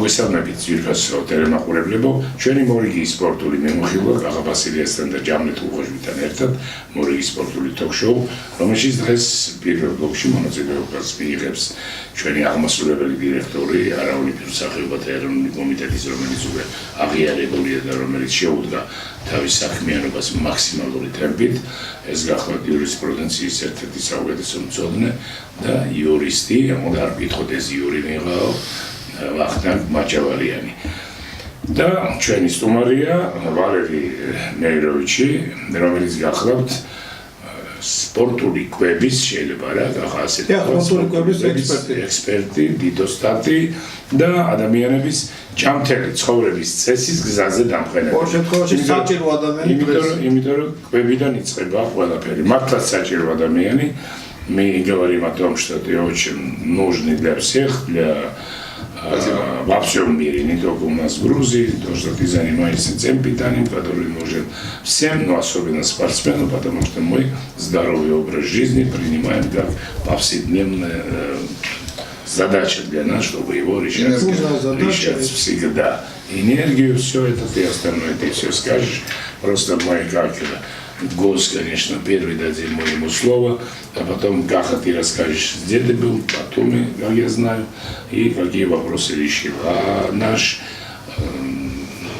მოგესალმებით ძვირფასო ტელემაყურებლებო, ჩვენი მორიგი სპორტული მემუხილვა კახა ბასილიასთან და ჯამლეტ ხუხაშვილთან ერთად მორიგი სპორტული ток-შოუ, რომელშიც დღეს პირველ ბლოკში მონაწილეობას მიიღებს ჩვენი აღმასრულებელი დირექტორი არაოლიმპიურ სახეობათა ეროვნული კომიტეტის, რომელიც უკვე აღიარებულია და რომელიც შეუდგა თავის საქმიანობას მაქსიმალური ტემპით, ეს გახლავთ იურისპრუდენციის ერთ-ერთი საუკეთესო მცოდნე და იურისტი, არ გითხოთ ეს იური მიღაო ვახტანგ მაჭავარიანი. და ჩვენი სტუმარია ვალერი მეიროვიჩი, რომელიც გახლავთ სპორტული კვების შეიძლება რა გახა ასეთი სპორტული კვების ექსპერტი, დიდოსტატი და ადამიანების ჯამთელი ცხოვრების წესის გზაზე დამყენებელი. ორ შემთხვევაში საჭირო ადამიანი იმიტომ რომ კვებიდან იწყება ყველაფერი. მართლაც საჭირო ადამიანი. Мы говорим о том, что ты очень нужный для всех, во всем мире, не только у нас в Грузии, то, что ты занимаешься тем питанием, который нужен всем, но особенно спортсменам, потому что мы здоровый образ жизни принимаем как повседневная задача для нас, чтобы его решать всегда. Энергию, все это ты остальное, ты все скажешь, просто мы как гость, конечно, первый дадим ему слово, а потом, как ты расскажешь, где ты был, потом, как я знаю, и какие вопросы решил. А наш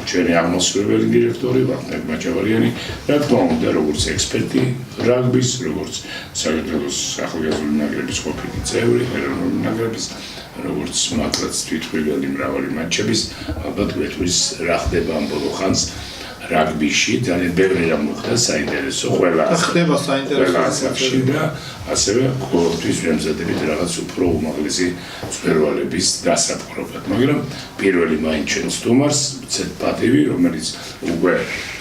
ჩვენი აღმასრულებელი დირექტორი ვახტანგ მაჭავარიანი, რა თქმა უნდა, როგორც ექსპერტი რაგბის, როგორც საქართველოს ახალგაზრდული ნაკრების ყოფილი წევრი, ეროვნული ნაკრების, როგორც მართლაც თვითმფრინავი მრავალი მატჩების, ალბათ გვეტყვის რა ხდება ამ ბოლო ხანს რაგბიში, ძალიან ბევრი რამ მოხდა საინტერესო ყველა ხდება საინტერესო ასაკში და ასევე ყოველთვის ვემზადებით რაღაც უფრო უმაღლესი მწვერვალების დასაპყრობად. მაგრამ პირველი მაინც ჩვენ სტუმარს ვცეთ პატივი, რომელიც უკვე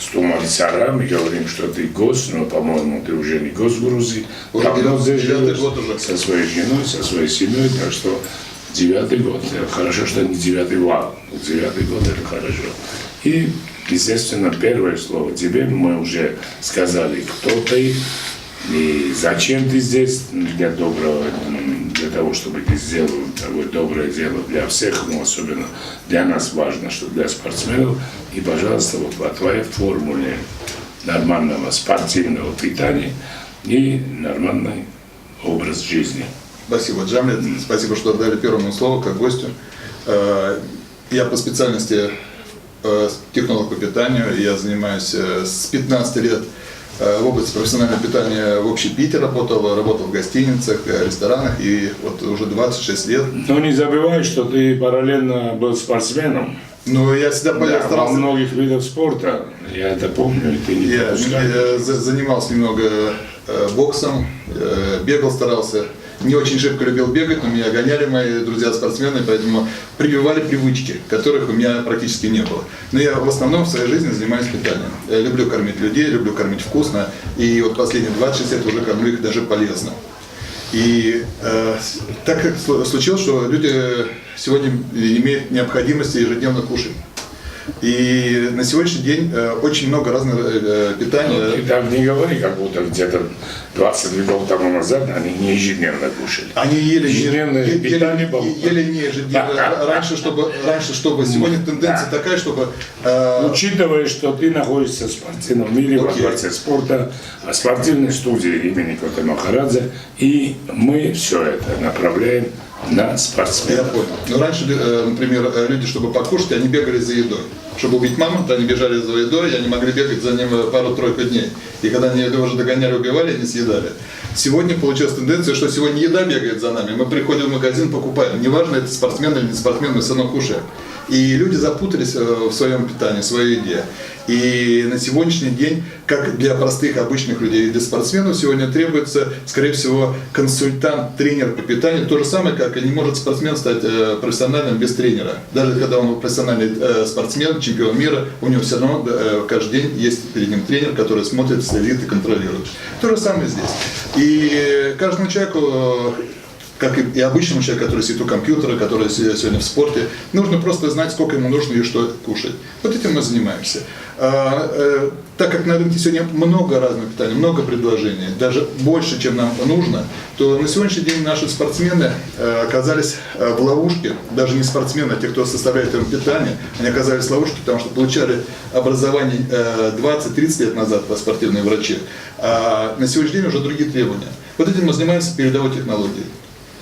стумарец ара, мы говорим, что ты гость, но, по-моему, ты уже не гость в Грузии. Давно здесь живешь со своей женой, со своей семьей, так что 9-й год. Хорошо, что не 9-й вал. 9-й год это хорошо. И, естественно, первое слово тебе мы уже сказали, кто ты и зачем ты здесь для доброго, для того, чтобы ты сделал такое доброе дело для всех, но особенно для нас важно, что для спортсменов. И, пожалуйста, вот по твоей формуле нормального спортивного питания и нормальный образ жизни. Спасибо, Джамлет. Спасибо, что отдали первому слово как гостю. Я по специальности технолог по питанию. Я занимаюсь с 15 лет в области профессионального питания в общепите работал в гостиницах, ресторанах и вот уже 26 лет. Но не забывай, что ты параллельно был спортсменом. Ну, я всегда старался. Во многих видах спорта, я это помню, и ты не Я занимался немного боксом, бегал, старался. Не очень шибко любил бегать, но меня гоняли мои друзья-спортсмены, поэтому прививали привычки, которых у меня практически не было. Но я в основном в своей жизни занимаюсь питанием. Я люблю кормить людей, люблю кормить вкусно, и вот последние 26 лет уже кормлю их даже полезно. И так как случилось, что люди сегодня имеют необходимость ежедневно кушать. И на сегодняшний день очень много разных питаний. Ты так не говори, как будто где-то 20 веков тому назад они не ежедневно кушали. Они ели ежедневное питание было. Ели не ежедневно. Раньше, чтобы сегодня тенденция такая, чтобы... Учитывая, что ты находишься в спортивном мире, во дворце спорта, в спортивной студии имени Коты Махарадзе, и мы все это направляем на спортсменов. Я понял. Но раньше, например, люди, чтобы покушать, они бегали за едой. Чтобы убить мамонта, они бежали за едой, и они могли бегать за ним пару-тройку дней. И когда они его уже догоняли, убивали, они съедали. Сегодня получилась тенденция, что сегодня еда бегает за нами. Мы приходим в магазин, покупаем. Неважно, это спортсмен или не спортсмен, мы все равно кушаем. И люди запутались в своем питании, в своей еде. И на сегодняшний день, как для простых, обычных людей, для спортсменов сегодня требуется, скорее всего, консультант, тренер по питанию. То же самое, как и не может спортсмен стать профессиональным без тренера. Даже когда он профессиональный спортсмен, чемпион мира, у него все равно каждый день есть перед ним тренер, который смотрит, следит и контролирует. То же самое здесь. И каждому человеку, как и обычному человеку, который сидит у компьютера, который сегодня в спорте, нужно просто знать, сколько ему нужно и что кушать. Вот этим мы занимаемся. Так как на рынке сегодня много разных питаний, много предложений, даже больше, чем нам нужно, то на сегодняшний день наши спортсмены оказались в ловушке, даже не спортсмены, а те, кто составляет им питание, они оказались в ловушке, потому что получали образование 20-30 лет назад по спортивные врачи, а на сегодняшний день уже другие требования. Вот этим мы занимаемся передовой технологией.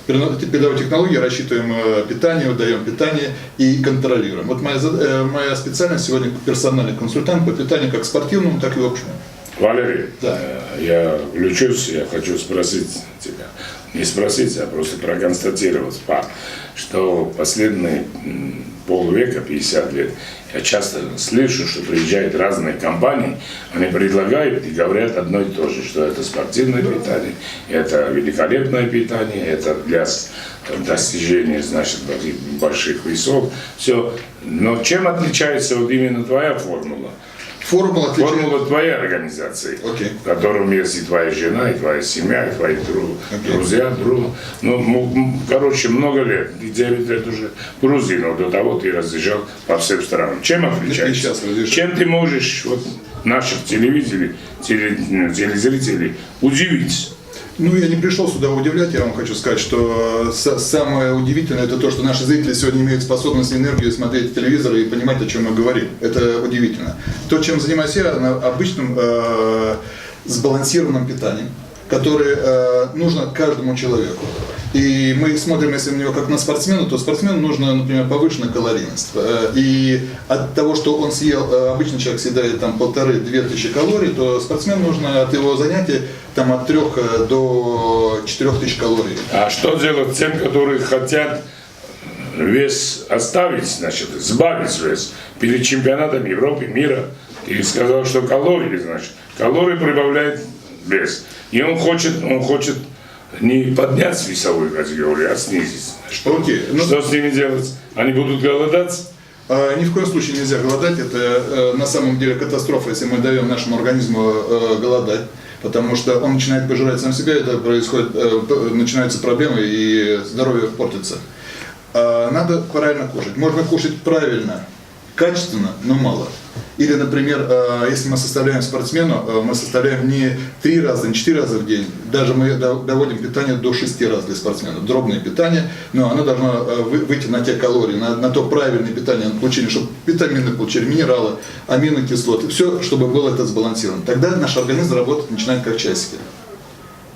Передовой технологии рассчитываем питание, даем питание и контролируем. Вот моя специальность сегодня персональный консультант по питанию как спортивному, так и общему. Валерий, Да. я включусь, я хочу спросить тебя, не спросить, а просто проконстатировать факт, что последние полвека, 50 лет, я часто слышу, что приезжают разные компании, они предлагают и говорят одно и то же, что это спортивное питание, это великолепное питание, это для достижения, значит, больших высот, все. Но чем отличается вот именно твоя формула? Формула твоей организации, Окей. в котором есть и твоя жена, и твоя семья, и твои друзья, ну, короче, много лет, и 9 лет уже в Грузии, но до того ты разъезжал по всем странам. Чем отличается? Чем ты можешь вот, наших телезрителей удивить? Ну, я не пришел сюда удивлять, я вам хочу сказать, что самое удивительное это то, что наши зрители сегодня имеют способность и энергию смотреть телевизор и понимать, о чем мы говорим. Это удивительно. То, чем занимаюсь я, обычным сбалансированным питанием, которое нужно каждому человеку. И мы смотрим, если на него как на спортсмена, то спортсмену нужна, например, повышенная калорийность. И от того, что он съел, обычный человек съедает там 1500-2000 калорий, то спортсмену нужно от его занятий там, от 3 до 4000 калорий. А что делать тем, которые хотят вес оставить, значит, сбавить вес перед чемпионатом Европы, мира? Ты сказал, что калории, значит, калории прибавляют вес. И он хочет не поднять весовую категорию, а снизить. Что с ними делать? Они будут голодать? Ни в коем случае нельзя голодать. Это на самом деле катастрофа, если мы даем нашему организму голодать. Потому что он начинает пожирать сам себя, это происходит, начинаются проблемы и здоровье портится. Надо правильно кушать. Можно кушать правильно, качественно, но мало. Или, например, если мы составляем спортсмену, мы составляем не 3 раза, не 4 раза в день, даже мы доводим питание до 6 раз для спортсмена. Дробное питание, но оно должно выйти на те калории, на то правильное питание получили, чтобы витамины получили, минералы, аминокислоты, все, чтобы было это сбалансировано. Тогда наш организм работать начинает как часики.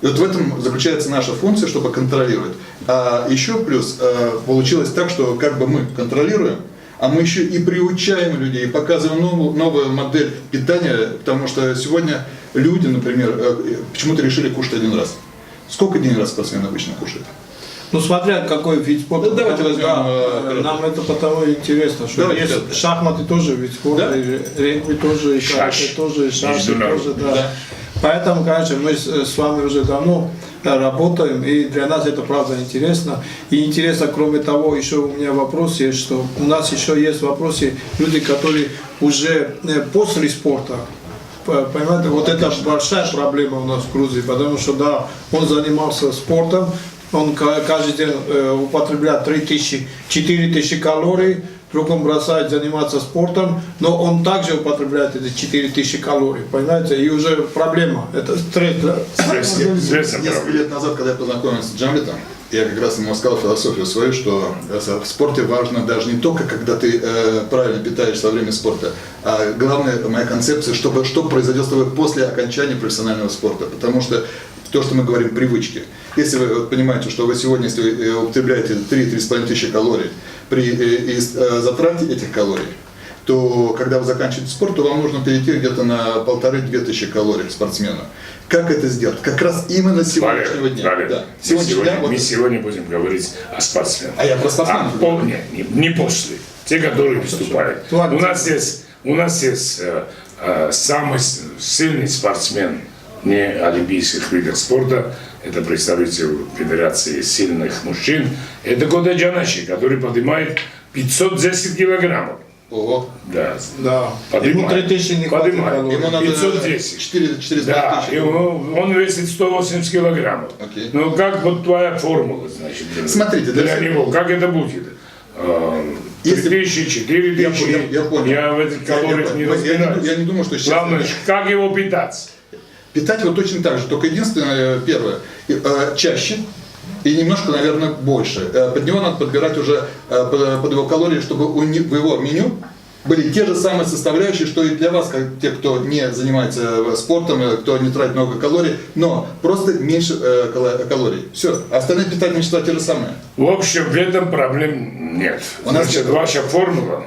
И вот в этом заключается наша функция, чтобы контролировать. А еще плюс получилось так, что как бы мы контролируем, а мы еще и приучаем людей, показываем новую модель питания, потому что сегодня люди, например, почему-то решили кушать один раз. Сколько дней раз спортсмен обычно кушает? Ну, смотря какой вид спорта. Да, давайте возьмем. Нам это потому интересно, что есть шахматы тоже вид спорта, Да? и регби тоже, и карате тоже, и шашки тоже, да. Поэтому, конечно, мы с вами уже давно работаем, и для нас это правда интересно. И интересно, кроме того, еще у меня вопрос есть, что у нас еще есть вопросы, люди, которые уже после спорта. Понимаете, вот это большая проблема у нас в Грузии, потому что, да, он занимался спортом, он каждый день употребляет 3000-4000 калорий, вдруг он бросает заниматься спортом, но он также употребляет эти 4000 калорий, понимаете, и уже проблема, это стресс. Несколько лет назад, когда я познакомился с Джамлетом, я как раз ему сказал философию свою, что в спорте важно даже не только, когда ты правильно питаешься во время спорта, а главная моя концепция, что произойдет с тобой после окончания профессионального спорта, потому что то, что мы говорим, привычки. Если вы понимаете, что вы сегодня, если вы употребляете 3-3,5 тысячи калорий, при затрате этих калорий, то когда вы заканчиваете спорт, то вам нужно перейти где-то на 1500-2 тысячи калорий спортсмену. Как это сделать? Как раз именно с сегодняшнего дня. Да. Мы сегодня будем говорить о спортсменах. А я про спортсменов. Не после. Те, которые выступают. У нас есть самый сильный спортсмен не олимпийских видов спорта, это представитель Федерации сильных мужчин, это Годаджанаши, который поднимает 510 килограммов. Ого. Да. Ему 3000 не хватит. Ему надо 510. 400 да, тысяч. Он весит 180 килограммов. Окей. Ну как вот твоя формула, значит, Смотрите, для него, как это будет? 3004 тысячи, я понял. я в этих калориях не разбираюсь. Я не думаю, что сейчас... Главное, как его питать? Питать его точно так же, только единственное, первое, чаще и немножко, наверное, больше. Под него надо подбирать уже под его калории, чтобы в его меню были те же самые составляющие, что и для вас, как те, кто не занимается спортом, кто не тратит много калорий, но просто меньше калорий. Все, остальные питательные вещества те же самые. В общем, в этом проблем нет. Значит, ваша формула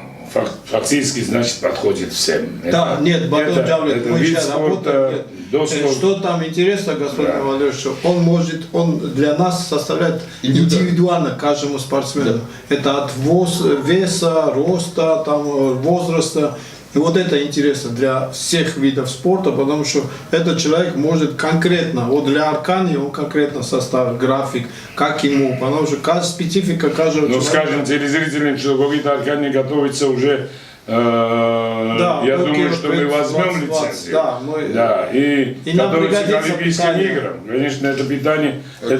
фактически, значит, подходит всем. Да, нет, батон Джамлет, мы сейчас работаем. Что там интересно, господин Валерьевич, что он для нас составляет индивидуально каждому спортсмену. Это от веса, роста, там, возраста. И вот это интересно для всех видов спорта, потому что этот человек может конкретно, вот для Аркани он конкретно составит график, как ему, потому что каждая специфика каждого человека. Ну, скажем, телезрителям, что какой-то Аркани готовится уже, я думаю, что мы возьмем лицензию. Да, и готовится к Олимпийским играм. Конечно, это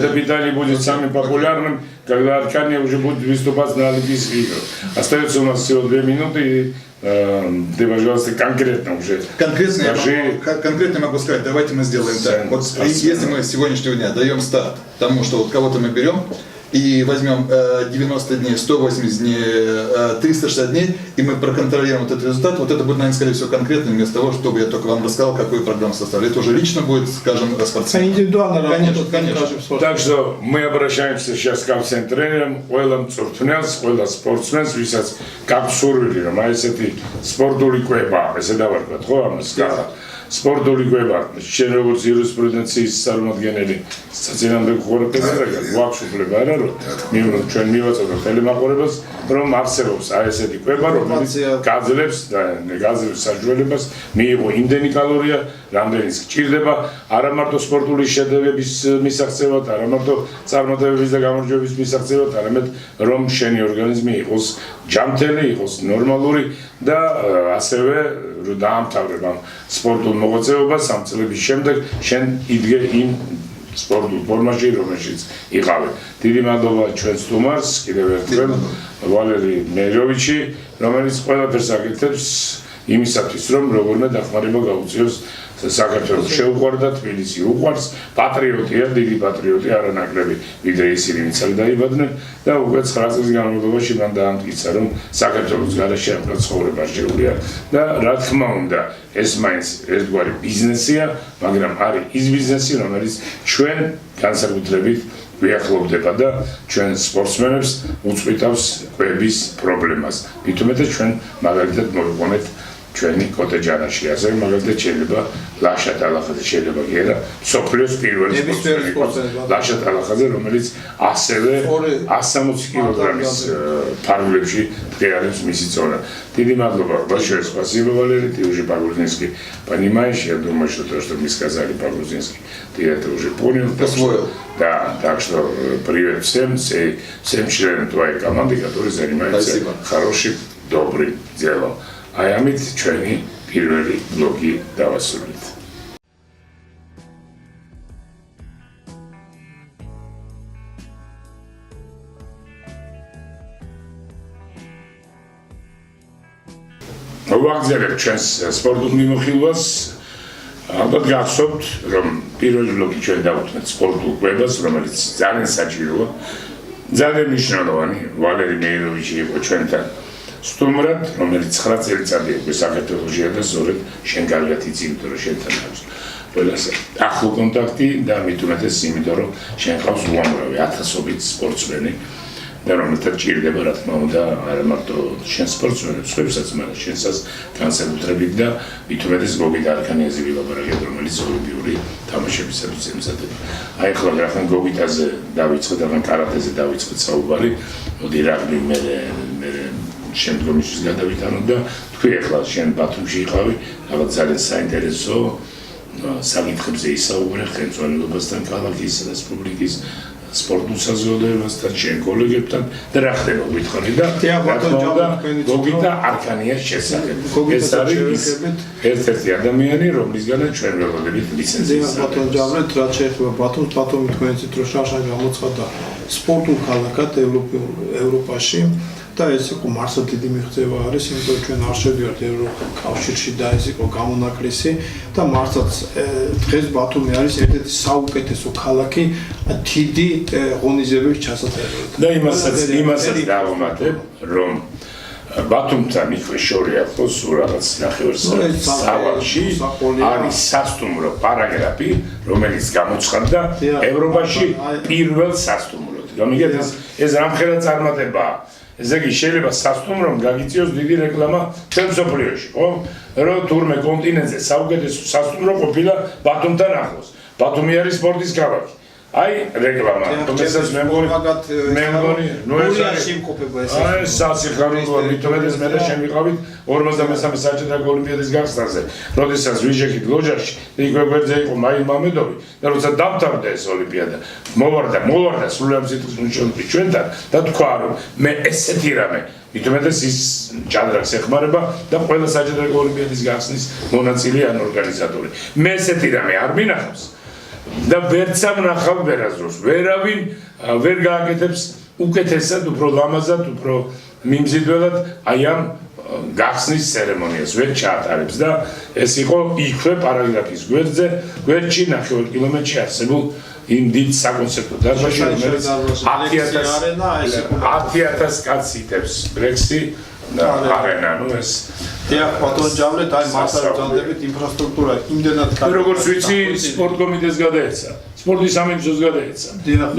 питание будет самым популярным, когда Аркани уже будет выступать на Олимпийских играх. Остается у нас всего 2 минуты. Ты, пожалуйста, конкретно уже скажи. Конкретно могу сказать, давайте мы сделаем так. Вот если мы с сегодняшнего дня даем старт тому, что вот кого-то мы берем и возьмем 90 дней, 180 дней, 360 дней, и мы проконтролируем вот этот результат, вот это будет, наверное, скорее всего, конкретно, вместо того, чтобы я только вам рассказал, какую программу составили. Это уже лично будет, скажем, спортсмен. Индивидуально конечно. Так что мы обращаемся сейчас ко всем тренерам, ойлам цуртнелс, ойла спортсменс, висяц, как сурвили, маесети спортули квеба, если давар подходим, сказал. Спортული გვება, შენ როგორც იურისპრუდენციის წარმომადგენელი, საწინააღმდეგო ხორეფები არა, გვაქვს უფლება არა, რომ ჩვენ მივაწოდოთ ტელემაყურებელს, რომ არსებობს აი ესეთი გვება, რომელიც გაძლევს საშუალებას, მიიღო იმდენი კალორია, რამდენიც გჭირდება, არა მარტო სპორტული შედეგების მისაღწევად, არა მარტო წარმატებების და გამარჯვების მისაღწევად, არამედ რომ შენი ორგანიზმი იყოს ჯანმრთელი, იყოს ნორმალური და ასევე რომ დაამთავრებ ამ სპორტულ მოღვაწეობას 3 წლების შემდეგ შენ იდგე იმ სპორტულ ფორმაში, რომელშიც იყავი. დიდი მადლობა ჩვენ სტუმარს, კიდევ ერთხელ ვალერი მეროვიჩი, რომელიც ყველაფერს აკეთებს იმისათვის, რომ როგორმე დახმარება გაუწიოს საქართველოს შეუყვარდა, თბილისი უყვარს, პატრიოტია, დიდი პატრიოტი, არანაკლები ვიდრე ისინი, ვინც არ დაიბადნენ და უკვე 9 წლის განმავლობაში მან დაამტკიცა, რომ საქართველოს გარეშე ამბა ცხოვრება შეუძლია და რა თქმა უნდა, ეს მაინც ერთგვარი ბიზნესია, მაგრამ არის ის ბიზნესი, რომელიც ჩვენ განსაკუთრებით ვიახლოვდება და ჩვენ სპორტსმენებს უწყვეტავს კვების პრობლემას. მithumetes ჩვენ მაგალითად მოვიყვანეთ ჩვენი კოტეჯანაში, ასე მაგალითად შეიძლება ლაშა ტალახაძე შეიძლება გერა სოფლიოს პირველი სპორტსმენი ლაშა ტალახაძე, რომელიც ასევე 160 კილოგრამის ფარგლებში დღეარებს მისი წონა. Დიდი мадлоба, большое спасибо, Валерий, ты уже по-грузински понимаешь, я думаю, что то, что мне сказали по-грузински, ты это уже понял. Освоил. Да, так что привет всем членам твоей команды, которые занимаются хорошим, добрым делом. А я мит ჩვენი პირველი ბლოგი დავასრულეთ. ვაგზავნებ ჩვენს სპორტულ მიმოხილვას. ალბათ გახსოვთ, რომ პირველი ბლოგი ჩვენ დავუთმეთ სპორტულ კვებას, რომელიც ძალიან საჭიროა. ძალიან მნიშვნელოვანი, ვალერი მეიროვიჩი იყო ჩვენთან. სტუმრად, რომელიც 9 წელიწადი უკვე საქართველოშია და სწორედ შენ კარგად იცი, იმიტომ რომ შენთან აქვს ყველას ახლო კონტაქტი და მithumetes იმიტომ რომ შენ ყავს უამრავი ათასობით სპორტსმენი და რომელთაც ჭირდება რა თქმა უნდა არა მარტო შენ სპორტსმენებს, სხვებსაც, მაგრამ შენსაც განსაკუთრებით და მithumetes გოგით არქანიაზე ვილაპარაკეთ, რომელიც ოლიმპიური თამაშებისათვის ემზადება. აი ახლა რახან გოგიტაზე დავიწყეთ, რახან კარატეზე დავიწყეთ საუბარი, მოდი რაგბი მე შემდგომში გადავითანოთ და თქვი ახლა შენ ბათუმში იყავი, რაღაც ძალიან საინტერესო საკითხებზე ისაუბრე ხელმძღვანელობასთან, ქალაქის, რესპუბლიკის სპორტულ საზოგადოებასთან, შენ კოლეგებთან და რა ხდება გითხარი და გოგიტა არქანიას შესახებ. ეს არის ერთ-ერთი ადამიანი, რომლისგანაც ჩვენ ველოდებით ლიცენზიას. ბატონ ჯამლეტ, რაც შეეხება ბათუმს, ბათუმი თქვენ იცით, რომ შარშან გამოცხადდა სპორტულ ქალაქად ევროპაში. და ეს იყო მართლა დიდი მიღწევა არის, იმიტომ ჩვენ არ შევდივართ ევროკავშირში და ეს იყო გამონაკლისი და მართლაც დღეს ბათუმი არის ერთ-ერთი საუკეთესო ქალაქი დიდი ღონისძიებების ჩასატარებლად. და იმასაც დავუმატებ, რომ ბათუმთან იქვე შორი ახლოს რაღაც ნახევარსავალში არის სასტუმრო პარაგრაფი, რომელიც გამოცხადდა ევროპაში პირველ სასტუმროდ. გამიგეთ ეს რამხელა წარმატებაა. ესე იგი შეიძლება სასტუმრომ გაგიწიოს დიდი რეკლამა მთელ მსოფლიოში, ხო? რომ თურმე კონტინენტზე საუკეთესო სასტუმრო ყოფილა ბათუმთან ახლოს. ბათუმი არის სპორტის ქალაქი. აი რეკლამა, რომელსაც მე მგონი, ნუ ეს არის სასიხარულო, მithomedes მე და შემიყავით 53 საჭედრაკო ოლიმპიადის გახსნაზე, როდესაც ვიჟექით ლოჯაში, იქვე გვერდზე იყო მაილ მამედოვი და როცა დამთავრდა ეს ოლიმპიადა, მოვარდა სრულიად სიტყვის მნიშვნელობით ჩვენთან და თქვა რომ მე ესეთი რამე მithomedes ის ჭადრაკს ეხმარება და ყველა საჭედრაკო ოლიმპიადის გახსნის მონაწილე ან ორგანიზატორი. მე ესეთი რამე არ მინახავს. და ვერც ამნახავ ვერაზროს, ვერავინ ვერ გააკეთებს უკეთესად, უფრო ლამაზად, უფრო მიმზიდველად აი ამ გახსნის ცერემონიას ვერ ჩაატარებს და ეს იყო იქვე პარაგრაფის გვერდზე, გვერდში 9 კილომეტრში არსებულ იმ დიდ საკონცერტო დარბაზში, რომელიც 10,000 კაცს იტევს ბრექსი და არენა, ნუ ეს ბატონ ჯამლეტ აი მასალა ძალდებით ინფრასტრუქტურა იმდენად კარგი. როგორც ვიცი, სპორტ კომიტეტს გადაეცა. სპორტის სამინისტროს გადაეცა.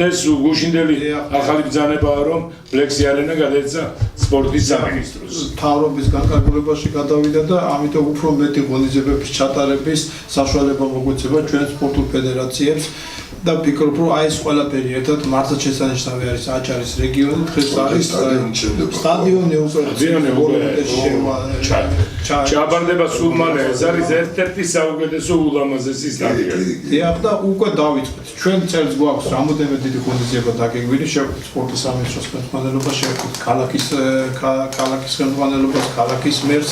ეს გუშინდელი ახალი ბრძანებაა, რომ ბლექსი არენა გადაეცა სპორტის სამინისტროს. მთავრობის განკარგულებაში გადავიდა და ამიტომ უფრო მეტი ღონისძიებების ჩატარების საშუალება მოგვეცემა ჩვენ სპორტულ ფედერაციებს და ვფიქრობ, რომ აი ეს ყველაფერი ერთად მართლაც შესანიშნავი არის აჭარის რეგიონი, დღეს არის სტადიონი უკვე ჩაბარდება სულმანე, ეს არის ერთ-ერთი საუკეთესო ულამაზესი სტადიონი. დიახ და უკვე დავიწყეთ. ჩვენ წელს გვაქვს რამოდენიმე დიდი ღონისძიება დაგეგვილი, შევხვდით სპორტის სამინისტროს ხელმძღვანელობას, შევხვდით ქალაქის ხელმძღვანელობას, ქალაქის მერს,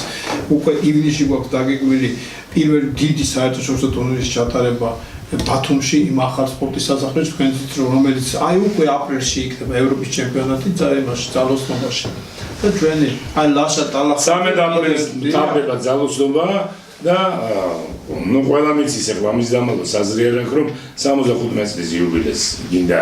უკვე ივნისში გვაქვს დაგეგვილი პირველი დიდი საერთაშორისო ტურნირის ჩატარება ბათუმში იმ ახალ სპორტის სასახლეში, რომელიც აი უკვე აპრილში იქნება ევროპის ჩემპიონატი იმაში ძალოსნობაში. და ჩვენი აი ლაშა ტალახა 13 აპრილს მთავრდება ძალოსნობა და ნუ ყველა მიცის ახლა ამის დამალოს აზრიერენ რომ 75 წლის იუბილეს გინდა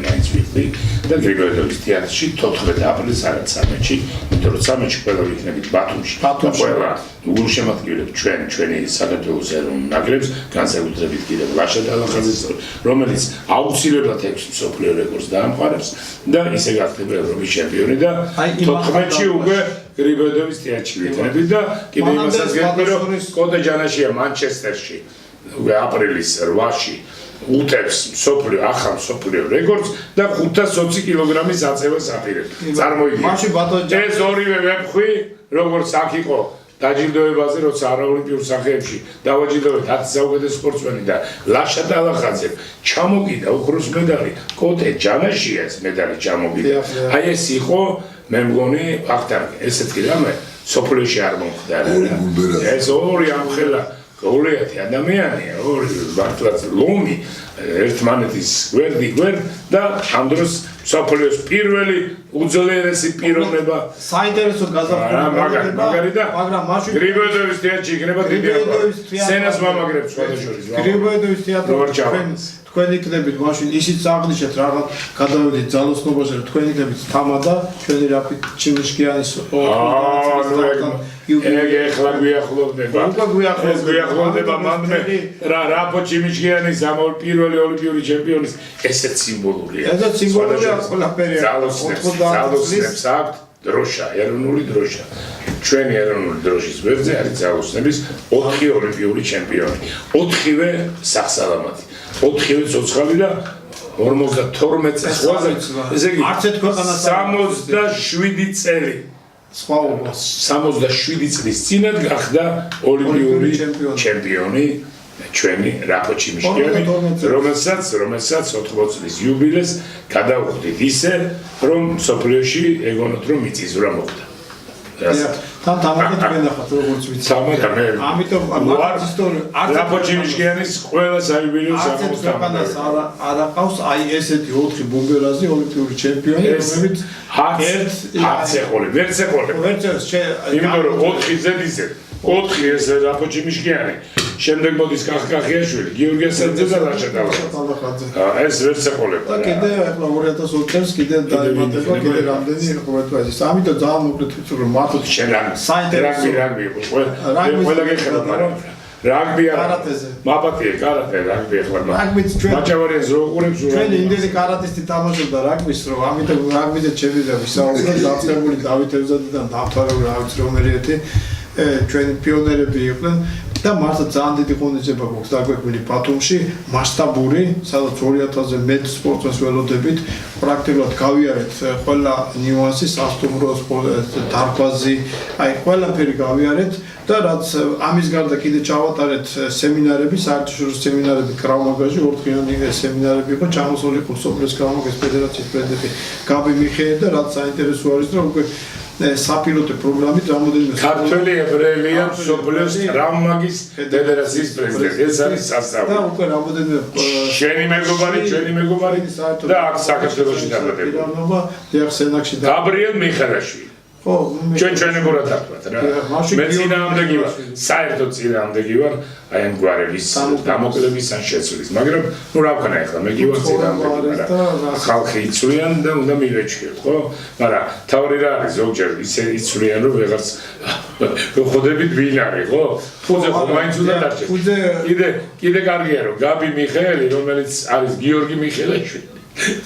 მაინც ვიხდი და გრიგორიევის თეატრში 14 აპრილს არის 13-ში, იმიტომ რომ 13-ში ყველა ვიქნებით ბათუმში. ყველა გულშემატკივრებ ჩვენი საქართველოს ეროვნულ ნაკრებს, განსაკუთრებით კიდევ ლაშა ტალახაძეს, რომელიც აუცილებლად 6 მსოფლიო რეკორდს დაამყარებს და ისე გახდება ევროპის ჩემპიონი და 14-ში უკვე გრიგორიევის თეატრში ვიქნებით და კიდევ იმასაც გეტყვი რომ კოტე ჯანაშია მანჩესტერში აპრილის 8-ში უტევს ახალ მსოფლიო რეკორდს და 520 კილოგრამის აწევას აპირებს. წარმოიდგინეთ. ეს ორივე ვებხვი, როგორც აქ იყო დაჯილდოებაზე, როცა არაოლიმპიურ სახეებში დავაჯილდოვეთ 10 საუკეთესო სპორტსმენი და ლაშა ტალახაძემ ჩამოგიდა ოქროს მედალი, კოტე ჯანაშიას მედალი ჩამოგიდა. აი ეს იყო მე მგონი აღთარგე ესეთი რამე სოფლიოში არ მომხდარა. ეს ორი ამხელა გოლიათი ადამიანია, ორი მართლაც ლომი ერთმანეთის გვერდი და ამ დროს სოფლიოს პირველი უძლიერესი პიროვნება საინტერესო გაზაფხული მაგრამ მაშინ გრიგორიევის თეატრში იქნება დიდი სცენას მომაგრებს სხვადასხვა. გრიგორიევის თეატრი თქვენ იქნებით მაშინ ისიც აღნიშნეთ რაღაც გადავედით ძალოსნობაში რომ თქვენ იქნებით თამადა ჩვენი რაფი ჩიმიშკიანის ეხლა გვიახლოვდება მანდ რაფო ჩიმიშკიანის ამ პირველი ოლიმპიური ჩემპიონის ესეც სიმბოლურია. ესეც სიმბოლურია ყველაფერი. ძალოსნებს აქვთ დროშა, ეროვნული დროშა. ჩვენი ეროვნული დროშის გვერდზე არის ძალოსნების 4 ოლიმპიური ჩემპიონი. 4-ვე სახსალამათი. 4-ვე ცოცხალი და 52 წელს ზღვაზე, ესე იგი არც ერთ ქვეყანას 67 წელი. 67 წლის წინათ გახდა ოლიმპიური ჩემპიონი ჩვენი რაფო ჩიმიშკიანი, რომელსაც 80 წლის იუბილეს გადავხდით ისე, რომ მსოფლიოში ეგონოთ რომ მიწისძვრა მოხდა. თან თამაში თქვენახათ როგორც ვიცი. თამაში მე. ამიტომ ვარ რაპოჩიმიშკიანის ყველა საიუბილეო საკუთრებას არა ყავს აი ესეთი 4 ბუმბერაზი ოლიმპიური ჩემპიონი რომელიც არც ეყოლე ვერც ეყოლე იმიტომ რომ 4 ზედიზე 4 ეს რაპოჩიმიშკიანი შემდეგ მოდის კახკახიაშვილი გიორგი ასაძე და რაშა დავახაძე ეს ვერც ეყოლება და კიდე ახლა 2020 წელს კიდე დაემატება კიდე რამდენი ყოველთვის ის ამიტომ ძალიან მოკლედ ვიცი რომ მართლა საინტერესო რაგბი ყველა გეხება მაგრამ რაგბი არა მაპატია კარატე რაგბი ახლა მაჭავარიას რო უყურებს ჩვენი ინდელი კარატისტი თამაშობდა რაგბის რო ამიტომ რაგბიზე ჩემია ვისაუბროთ დაწყებული დავით ევზაძე და დამთავრებული არც რომელიეთი ჩვენი პიონერები იყვნენ და მართლა ძალიან დიდი ღონისძიება გვაქვს დაგვეკვილი ბათუმში მასშტაბური სადაც 2000-ზე მეტ სპორტსმენს ველოდებით პრაქტიკულად გავიარეთ ყველა ნიუანსი სასტუმრო დარბაზი აი ყველაფერი გავიარეთ და რაც ამის გარდა კიდე ჩავატარეთ სემინარები საერთაშორისო სემინარები კრავმაგაში 2 დღიანი სემინარები იყო ჩამოსული იყო სოფლის კრავმაგის ფედერაციის პრეზიდენტი გაბი მიხეელი და რაც საინტერესო არის რომ უკვე საპიროტე პროგრამით რამოდენიმე ქართველი ებრაელია სოფლის კრავმაგის ფედერაციის პრეზიდენტი ეს არის სასწავლო და უკვე რამოდენიმე შენი მეგობარი და აქ საქართველოში დაბადებულება დიახ სენაკში გაბრიელ მიხელაშვილი ხო ჩვენებურად დახვათ რა მე წინააღმდეგი ვარ საერთოდ წინააღმდეგი ვარ აი ამ გვარების დამოკლების ან შეცვლის მაგრამ ნუ რა ვქნა ახლა მე კი ვარ წინააღმდეგი მაგრამ ხალხი იცვლიან და უნდა მივეჩქიოთ ხო მაგრამ თავი რა არის ზოგჯერ ისე იცვლიან რომ ვეღარც ხოდებით ვინ არის ხო ხუძე ხო მაინც უნდა დარჩეს კიდე კარგია რომ გაბი მიხეელი რომელიც არის გიორგი მიხელაშვილი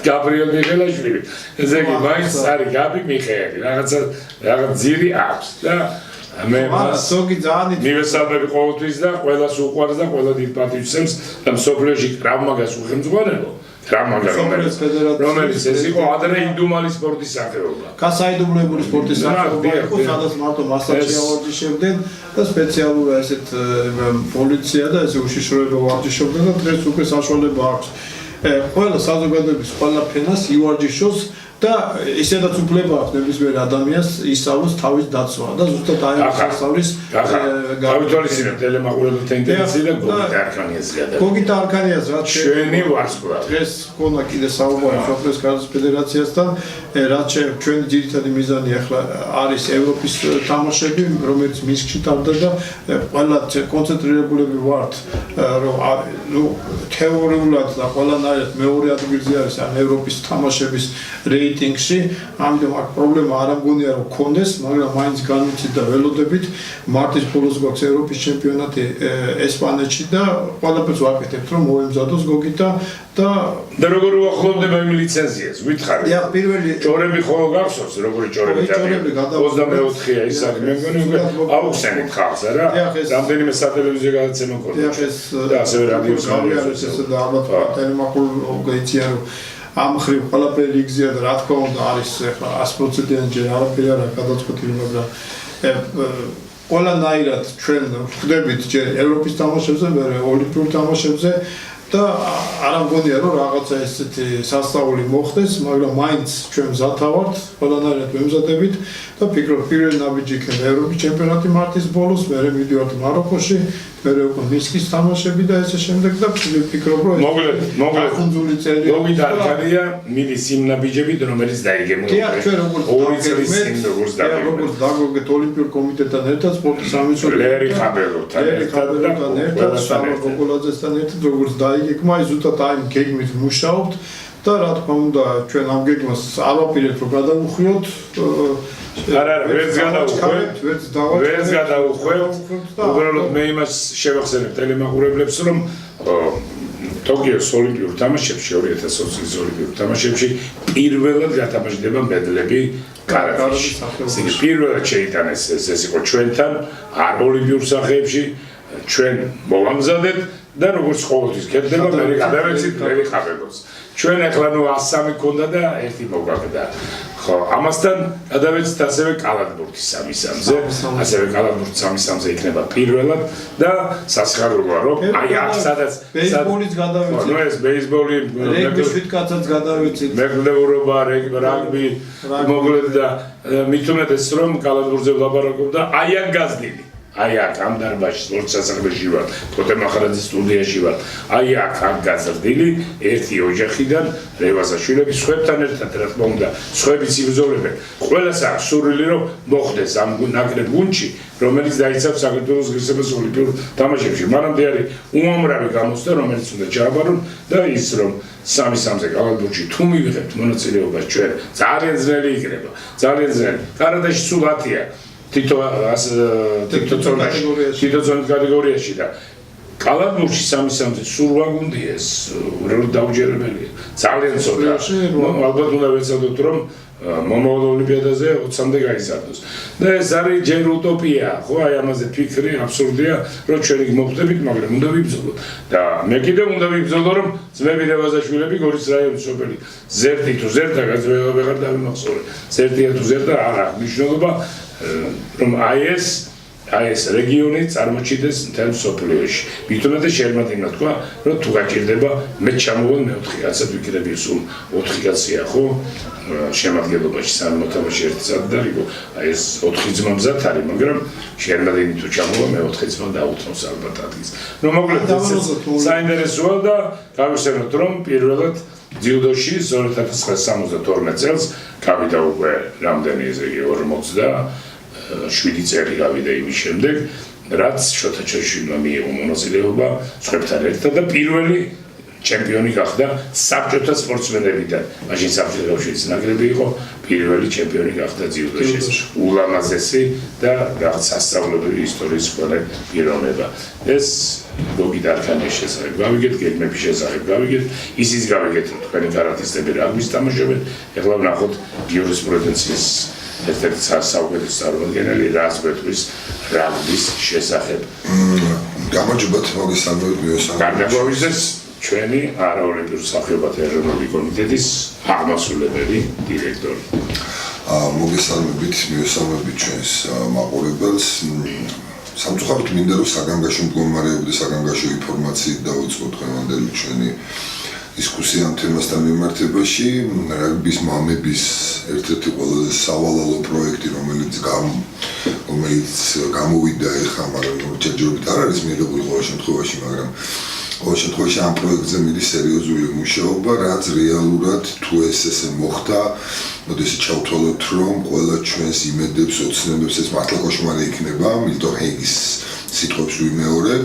გაბრიელ მიხელაშვილი ესე იგი მაინც არის გაბი მიხეელი რაღაც ძირი აქვს და მე ზოგი ძალიან მივესალმები ყოველთვის და ყველას უყვარს და ყველა დიდ პატივს და მსოფლიოში კრავმაგას უხელმძღვანელო კრავმაგა რომელიც ეს იყო ადრე ინდუმალი სპორტის სახეობა გასაიდუმლოებული სპორტის სახეობა იყო სადაც მარტო მასაჟი ავარჯიშებდნენ და სპეციალური ასეთ პოლიცია და ესე უშიშროება ვარჯიშობდნენ და დღეს უკვე საშუალება აქვს ყველა საზოგადოების ყველა ფენას ივარჯიშოს და ისედაც უფლება აქვს ნებისმიერ ადამიანს ისწავლოს თავის დაცვა და ზუსტად აი ამ სასწავლის გავითვალისწინებთ ტელემაყურებელთა ინტერესზე და გოგიტ არქანიას გადაგა. გოგიტ არქანიას რაც ჩვენი ვარსკვლავი. დღეს გქონდა კიდე საუბარი სოფლის კარატეს ფედერაციასთან, რაც ჩვენი ძირითადი მიზანი ახლა არის ევროპის თამაშები, რომელიც მინსკში ტარდება და ყველა კონცენტრირებულები ვართ, რომ თეორიულად და ყველანაირად მეორე ადგილზე არის ამ ევროპის თამაშების რეიტინგში, ამიტომ აქ პრობლემა არ ამგონია რომ გქონდეს, მაგრამ მაინც განვიცით და ველოდებით მარტის ბოლოს გვაქვს ევროპის ჩემპიონატი ესპანეთში და ყველაფერს ვაკეთებთ რომ მოემზადოს გოგიტა და როგორ უახლოვდება იმ ლიცენზიას ვითხრა დიახ პირველი ჭორები ხო გახსოვს როგორი ჭორები დადიან 24-ია ის არის მე მგონი უკვე აუხსენით ხალხს რა რამდენიმე სატელევიზიო გადაცემა ქონდა და ასევე რადიოს გავიარეს ესე და ალბათ ტელემაყურებელთა იციან რომ ამ ხრივ ყველაფერი იგზია და რა თქმა უნდა არის ახლა 100%-იანი ჯერ არაფერი არა გადაწყვეტილი მაგრამ ყველანაირად ჩვენ ვხვდებით ჯერ ევროპის თამაშებზე, მერე ოლიმპიურ თამაშებზე და არ ამგონია რომ რაღაცა ესეთი სასწაული მოხდეს, მაგრამ მაინც ჩვენ მზად ვართ, ყველანაირად ვემზადებით და ფიქრობ პირველ ნაბიჯი იქნება ევროპის ჩემპიონატი მარტის ბოლოს, მერე მივიდივართ მაროკოში, მერე უკვე მინსკის თამაშები და ესე შემდეგ და ფიქრობ რომ მოგლედ ხუნძული წელი გოგიტ არქანია მიდის იმ ნაბიჯებით რომელიც დაიგემო დიახ ჩვენ როგორც 2 წლის წინ როგორც დაგოგეთ ოლიმპიურ კომიტეტთან ერთად სპორტის სამინისტროსთან ლერი ხაბელოვთან ერთად სანდრო გოგოლაძესთან ერთად როგორც დაიგეგმა ის ზუსტად აი გეგმით მუშაობთ და რა თქმა უნდა ჩვენ ამ გეგმას არ ვაპირებთ რომ გადავუხვიოთ არა ვერც გადავუხვევთ უბრალოდ მე იმას შევახსენებ ტელემაყურებლებს რომ ტოკიოს ოლიმპიურ თამაშებში 2020 წლის ოლიმპიურ თამაშებში პირველად გათამაშდება მედლები კარატეში. ისინი პირველად შეიტანეს ეს იყო ჩვენთან არ ოლიმპიურ სახეებში ჩვენ მოვამზადეთ და როგორც ყოველთვის ქეთდება მე გადავეცით მე ხაბელოს. ჩვენ ახლა ნუ 103 ქონდა და ერთი მოგვაგდა. ხო, ამასთან გადავეცით ასევე კალათბურთის 3-3-ზე, ასევე კალათბურთის 3-3-ზე იქნება პირველად და სასიხარულოა რომ აი აქ სადაც ბეისბოლის გადავეცით. ნუ ეს ბეისბოლი, რეგბის ვითკაცაც გადავეცით. მეგრელეურობა, რაგბი, მოკლედ და მით უმეტეს რომ კალათბურთზე ვლაპარაკობდა აი აქ გაზრდილი. აი აქ ამ დარბაზში სპორტ სასახლეში ვარ, ფოტე მახარაძის სტუდიაში ვარ. აი აქ გაზრდილი ერთი ოჯახიდან რევაზაშვილები სხვებთან ერთად რა თქმა უნდა, სხვებიც იბრძოლებენ. ყველას აქვს სურვილი რომ მოხდეს ამ ნაკრებ გუნდში, რომელიც დაიცავს საქართველოს ღირსებას ოლიმპიურ თამაშებში. მანამდე არის უამრავი გამოცდა, რომელიც უნდა ჩააბარონ და ის რომ 3-3-ზე კალათბურთში თუ მივიღებთ მონაწილეობას ჩვენ ძალიან ძნელი იქნება. ძალიან ძნელი. კარატეში სულ 10-ია. თითო წონის კატეგორიაში და კალათბურთში 3-3-ზე სულ ვაგუნდია ეს უბრალოდ დაუჯერებელია. ძალიან ცოტა. ალბათ უნდა ვეცადოთ რომ მომავალ ოლიმპიადაზე 20-მდე გაიზარდოს. და ეს არის ჯერ უტოპია, ხო, აი ამაზე ფიქრი აბსურდია, რომ ჩვენ იქ მოხვდებით, მაგრამ უნდა ვიბრძოლოთ. და მე კიდევ უნდა ვიბრძოლო, რომ ძმები რევაზაშვილები გორის რაიონის სოფელი ზერტი თუ ზერტა ვეღარ დავიმახსოვრე. ზერტია თუ ზერტა არ აქვს მნიშვნელობა, რომ აი ეს რეგიონი წარმოჩიდეს მთელ მსოფლიოში. მით უმეტეს შეერმატინა თქვა, რომ თუ გაჭირდება, მე ჩამოვალ მე-4 კაცად ვიქნები, სულ 4 კაცია, ხო? შემადგენლობაში სამ მოთამაშე ერთი სადა იყო, აი ეს 4 ძმა მზად არის, მაგრამ შეერმატინი თუ ჩამოვალ მე-4 ძმა დაუთმოს ალბათ ადგილს. რომ მოკლედ საინტერესოა და გავიხსენოთ, რომ პირველად ძიუდოში 1972 წელს გავიდა უკვე რამდენი ესე იგი 47 წელი გავიდა იმის შემდეგ, რაც შოთა ჩოშილმა მიიღო მონაწილეობა სხვებთან ერთად და პირველი ჩემპიონი გახდა საბჭოთა სპორტსმენებიდან. მაშინ საბჭოთა კავშირის ნაკრები იყო, პირველი ჩემპიონი გახდა ძიუდოში. ულამაზესი და სასწავლებელი ისტორიის მქონე პიროვნება. ეს გოგი დარქანის შესახებ გავიგეთ, გეგმების შესახებ გავიგეთ, ისიც გავიგეთ, რომ თქვენი კარატისტები რაგბის თამაშობენ. ეხლა ვნახოთ იურისპრუდენციის ერთ-ერთი საუკეთესო წარმომადგენელი რას გვეტყვის რაგბის შესახებ. გამარჯობათ, მოგესალმებით, გარდაგვავიდეს ჩვენი არაოლიმპიური მსახიობათა ეროვნული კომიტეტის აღმასრულებელი დირექტორი. მოგესალმებით, მივესალმებით ჩვენს მაყურებელს. სამწუხაროდ მინდა რომ საგანგაშო მდგომარეობა და საგანგაშო ინფორმაციით დავიწყოთ დღევანდელი ჩვენი დისკუსია ამ თემასთან მიმართებაში. რაგბის მამების ერთ-ერთი ყველაზე სავალალო პროექტი, რომელიც გამოვიდა ეხლა, მაგრამ ჯერჯერობით არ არის მიღებული ყოველ შემთხვევაში, მაგრამ ყოველ შემთხვევაში ამ პროექტზე მიდის სერიოზული მუშაობა, რაც რეალურად თუ ესე მოხდა, მოდეში ჩავთვალოთ, რომ ყველა ჩვენს იმედებს, ოცნებებს ეს მართლა კოშმარი იქნება, მილტონ ჰეიგის სიტყვებს ვიმეორებ,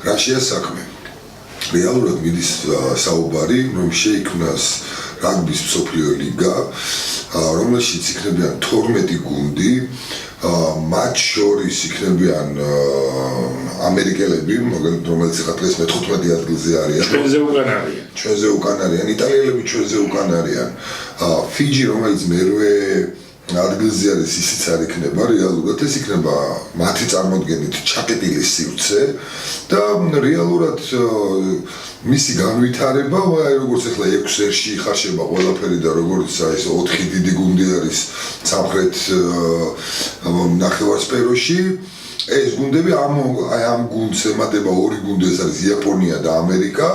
რა შეა საქმე. რეალურად მიდის საუბარი, რომ შეიქმნას რაგბის მსოფლიო ლიგა, რომელშიც იქნებიან 12 გუნდი, მათ შორის იქნებიან ამერიკელები, რომელიც ახლა დღეს მე-15 ადგილზე არიან. ჩვენზე უკან არიან, იტალიელები ჩვენზე უკან არიან. ფიჯი, რომელიც მერვე ადგილზე არის, ისიც არ იქნება რეალურად, ეს იქნება მათი წარმოდგენით ჩაკეტილი სივრცე და რეალურად მისი განვითარება, როგორც ახლა 6 ერში იხარშება ყველაფერი და როგორც ეს 4 დიდი გუნდი არის სამხრეთ ნახევარსფეროში, ეს გუნდები ამ გუნდს ემატება 2 გუნდი, ეს არის იაპონია და ამერიკა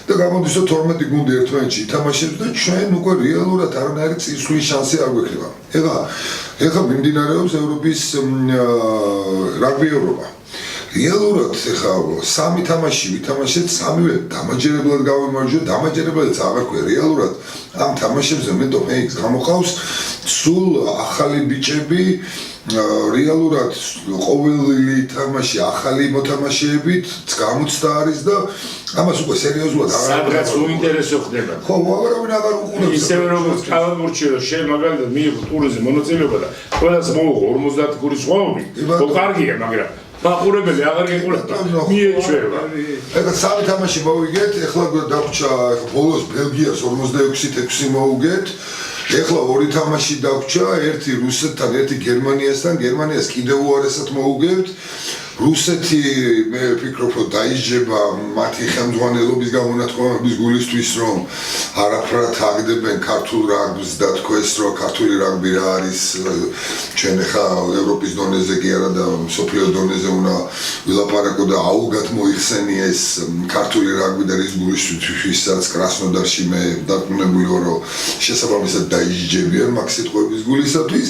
და გამოდის რომ 12 გუნდი ერთმანეთში ითამაშებს და ჩვენ უკვე რეალურად არანაირი წინსვლის შანსი არ გვექნება. ეხლა მიმდინარეობს ევროპის რაგბი ევროპა. რეალურად ეხლა 3 თამაში ვითამაშეთ, 3-ვე დამაჯერებლად გავიმარჯვეთ, დამაჯერებელიც აღარ ქვია. რეალურად ამ თამაშებზე მე თვითონ ეს გამოყავს სულ ახალი ბიჭები, რეალურად ყოველი თამაში ახალი მოთამაშეებით გამოცდა არის და ამას უკვე სერიოზულად სადღაც უინტერესო ხდება. ხო, აღარავინ აღარ უყურებს. ისევე როგორც კალათბურთში რომ მაგალითად მიიღო ტურიზმის მონაწილეობა და ყველას მოუღო 50 გულის ღვაობი, ხო კარგია, მაგრამ მაყურებელი აღარ გიყურება. მიეჩვევა. ეხლა 3 თამაში მოვიგეთ, ეხლა დაგვჭა ბოლოს ბელგიას 46-6 მოვიგეთ. ეხლა 2 თამაში დაგვჭა, ერთი რუსეთთან, ერთი გერმანიასთან, გერმანიას კიდევ უარესად მოუგებთ. რუსეთი მე ვფიქრობ რომ დაიჯება მათი ხელმძღვანელობის გამონათქვამების გულისთვის რომ არაფრად აგდებენ ქართულ რაგბის და თქვეს რომ ქართული რაგბი რა არის ჩვენ ხა ევროპის დონეზე კი არა და მსოფლიო დონეზე უნდა ვილაპარაკო და აუგად მოიხსენია ეს ქართული რაგბი და რის გულისთვისაც კრასნოდარში მე დარწმუნებული ვარ რომ შესაბამისად დაიჯებიან მაგ სიტყვების გულისათვის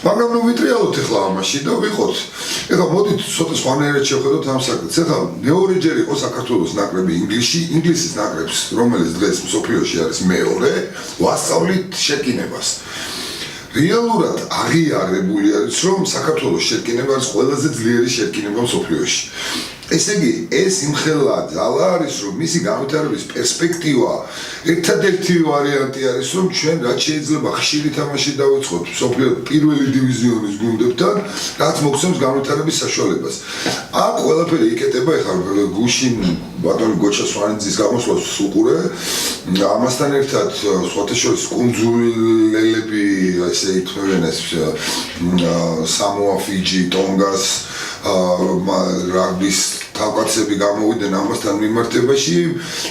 მაგრამ ნუ ვიტრიალოთ ახლა ამაში და ვიყოთ ეხლა მოდით ცოტა სხვანაირად შევხედოთ ამ საკითხს ეხლა მეორეჯერ იყო საქართველოს ნაკრები ინგლისის ნაკრებს რომელიც დღეს მსოფლიოში არის მეორე ვასწავლით შეკინებას რეალურად აღიარებული არის რომ საქართველოს შეკინება არის ყველაზე ძლიერი შეკინება მსოფლიოში ესე იგი ეს იმხელა ძალა არის რომ მისი განვითარების პერსპექტივა ერთადერთი ვარიანტი არის რომ ჩვენ რაც შეიძლება ხშირი თამაში დავიწყოთ მსოფლიო პირველი დივიზიონის გუნდებთან რაც მოგვცემს განვითარების საშუალებას აქ ყველაფერი იკეტება ეხლა გუშინ ბატონი გოჩა სვანიძის გამოსვლას უყურე ამასთან ერთად სხვათა შორის კუნძულელები ესე ითქმევენ ეს სამოა ფიჯი ტონგას რაგბის თავკაცები გამოვიდნენ ამასთან მიმართებაში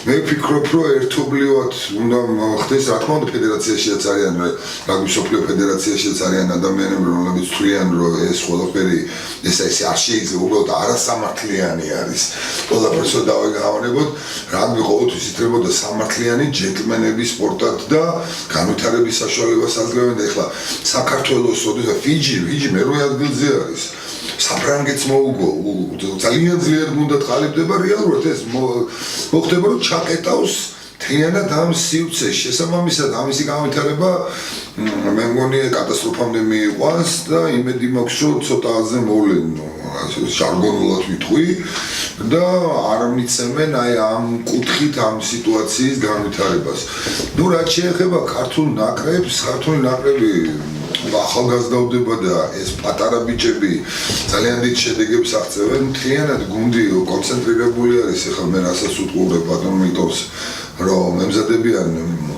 მე ვფიქრობ რომ ერთობლივად უნდა ხდეს რა თქმა უნდა ფედერაციაშიაც არიან რაგბის მსოფლიო ფედერაციაშიაც არიან ადამიანები რომლებიც თვლიან რომ ეს ყველაფერი ეს არ შეიძლება უბრალოდ არასამართლიანი არის ყველაფერს დავაგავანებოთ რაგბი ყოველთვის ითვლებოდა სამართლიანი ჯენტლმენების სპორტად და განვითარების საშუალებას აძლევენ ეხლა საქართველოს ფიჯი მერვე ადგილზე არის საფრანგეთს მოუგო ძალიან ძლიერ გუნდად ყალიბდება რეალურად ეს მოხდება რომ ჩაკეტავს თლიანად ამ სივრცეში შესაბამისად ამისი განვითარება მე მგონი კატასტროფამდე მიიყვანს და იმედი მაქვს რომ ცოტაზე მოვლენ ჟარგონულად ვიტყვი და არ მიცემენ აი ამ კუთხით ამ სიტუაციის განვითარებას ნუ რაც შეეხება ქართულ ნაკრებს ქართული ნაკრები ახალგაზრდავდება და ეს პატარა ბიჭები ძალიან დიდ შედეგებს აღწევენ მთლიანად გუნდი კონცენტრირებული არის ეხლა მე რასაც უტყურებ ბატონ მიტოვს რომ ემზადებიან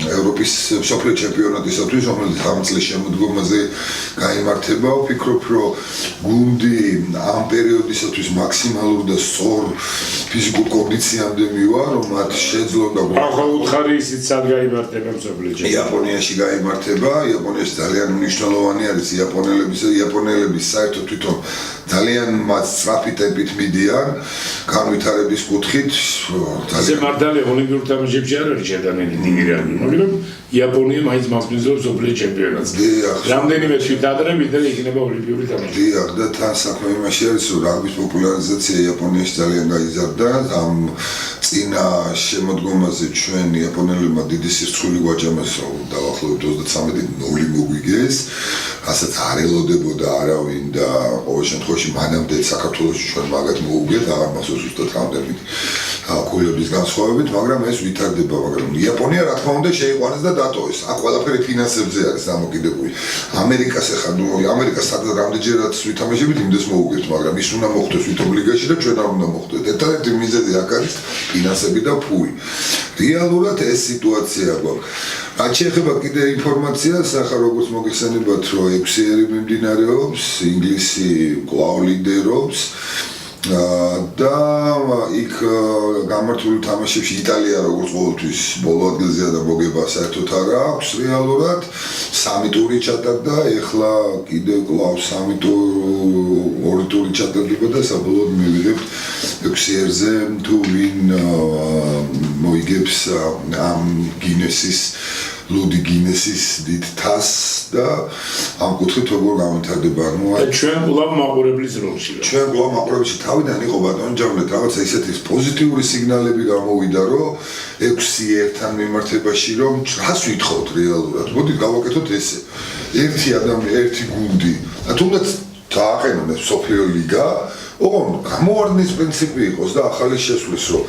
ევროპის მსოფლიო ჩემპიონატისათვის რომელიც ამ წლის შემოდგომაზე გაიმართება ვფიქრობ რომ გუნდი ამ პერიოდისათვის მაქსიმალურ და სწორ ფიზიკურ კონდიციამდე მივა რომ მათ შეძლონ და ახლა უთხარი ისიც სად გაიმართება მსოფლიო ჩემპიონატში იაპონიაში გაიმართება იაპონიაში ძალიან მნიშვნელოვანი არის იაპონელების საერთოდ თვითონ ძალიან მათ სწრაფი ტემპით მიდიან განვითარების კუთხით ძალიან მართალია ოლიმპიურ თამაშებში არ არის შეტანილი დიდი რამე მაგრამ იაპონია მაინც მასპინძლობს მსოფლიო ჩემპიონატს რამდენიმე თვით ადრე ვიდრე იქნება ოლიმპიური თამაში დიახ და თან საქმე იმაში არის რომ რაგბის პოპულარიზაცია იაპონიაში ძალიან გაიზარდა ამ წინა შემოდგომაზე ჩვენ იაპონელებმა დიდი სირცხული გვაჭამეს რომ დავახლოებით 33-0 მოგვიგეს რასაც არ ელოდებოდა არავინ და ყოველ შემთხვევაში მანამდე საქართველოში ჩვენ მაგათ მოუგეთ აღარ მასოს ზუსტად რამდენით ქულების განსხვავებით მაგრამ ეს ვითარდება მაგრამ იაპონია რა თქმა უნდა შეიყვანეს და დატოვეს აქ ყველაფერი ფინანსებზე არის დამოკიდებული ამერიკას ახლა ამერიკას სადღაც რამდენჯერაც ვითამაშებით იმდეს მოუგებთ მაგრამ ის უნდა მოხდეს ვითომ ლიგაში და ჩვენ არ უნდა მოხდეს ერთადერთი მიზეზი აქ არის ფინანსები და ფული რეალურად ეს სიტუაცია გვაქვს რაც შეეხება კიდე ინფორმაციას ახლა როგორც მოგიხსენებათ რომ 6-ერი მიმდინარეობს ინგლისი კვლავ ლიდერობს და იქ გამართული თამაშებში იტალია როგორც ყოველთვის ბოლო ადგილზეა და მოგება საერთოდ არ აქვს რეალურად 3 ტური ჩატარდა ეხლა კიდე კვლავ 2 ტური ჩატარდება და საბოლოოდ მივიღებთ 6-ერზე თუ ვინ მოიგებს ამ გინესის ლუდი გინესის დიდ თასს და ამ კუთხით როგორ გამვითარდება და ჩვენ კვლავ მაყურებლის როლში ვართ ჩვენ კვლავ მაყურებელში თავიდან იყო ბატონო ჯამლეტ რაღაცა ისეთი პოზიტიური სიგნალები გამოვიდა რომ 6-ერთან მიმართებაში რომ რას ვითხოვთ რეალურად მოდით გავაკეთოთ ესე ერთი გუნდი თუნდაც დააყენონ მსოფლიო ლიგა ოღონდ გამოვარდნის პრინციპი იყოს და ახალი შესვლის რომ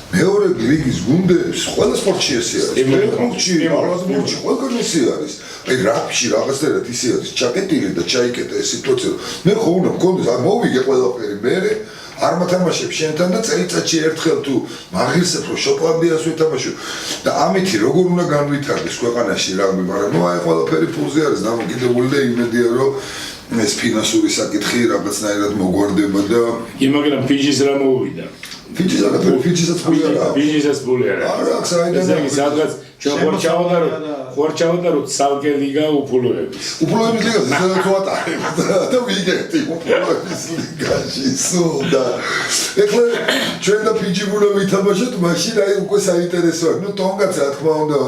მეორე ლიგის გუნდებს ყველა სპორტში ესე არის. ფეხბურთში, ბალეტში, ყველგან ესე არის. აი რაგბიში რაღაცნაირად ისე არის. ჩაკეტილი და ჩაიკეტა ეს სიტუაცია. მე ხო უნდა მქონდეს, აი მოვიგე ყველაფერი მე არ მათამაშებ შენთან და წელიწადში ერთხელ თუ მაღირსებ რომ შოტლანდიას ვეთამაშო და ამითი როგორ უნდა განვითარდეს ქვეყანაში რაგბი, მაგრამ ნუ აი ყველაფერი ფულზე არის დამოკიდებული და იმედია რომ ეს ფინანსური საკითხი რაღაცნაირად მოგვარდება და მაგრამ ფიჯის რა მოვიდა ფიჯისაც ფული არა ფიჯისაც ფული არა არა საერთოდ სადღაც ხორჩავდა რომ ცალკე ლიგა უფულოების ლიგაზე სადაც ვატარებ და ვიგეთი უფულოების ლიგაში სულ და ეხლა ჩვენ და ფიჯი უნდა ვითამაშოთ მაშინ აი უკვე საინტერესოა ნუ ტონგაც რა თქმა უნდა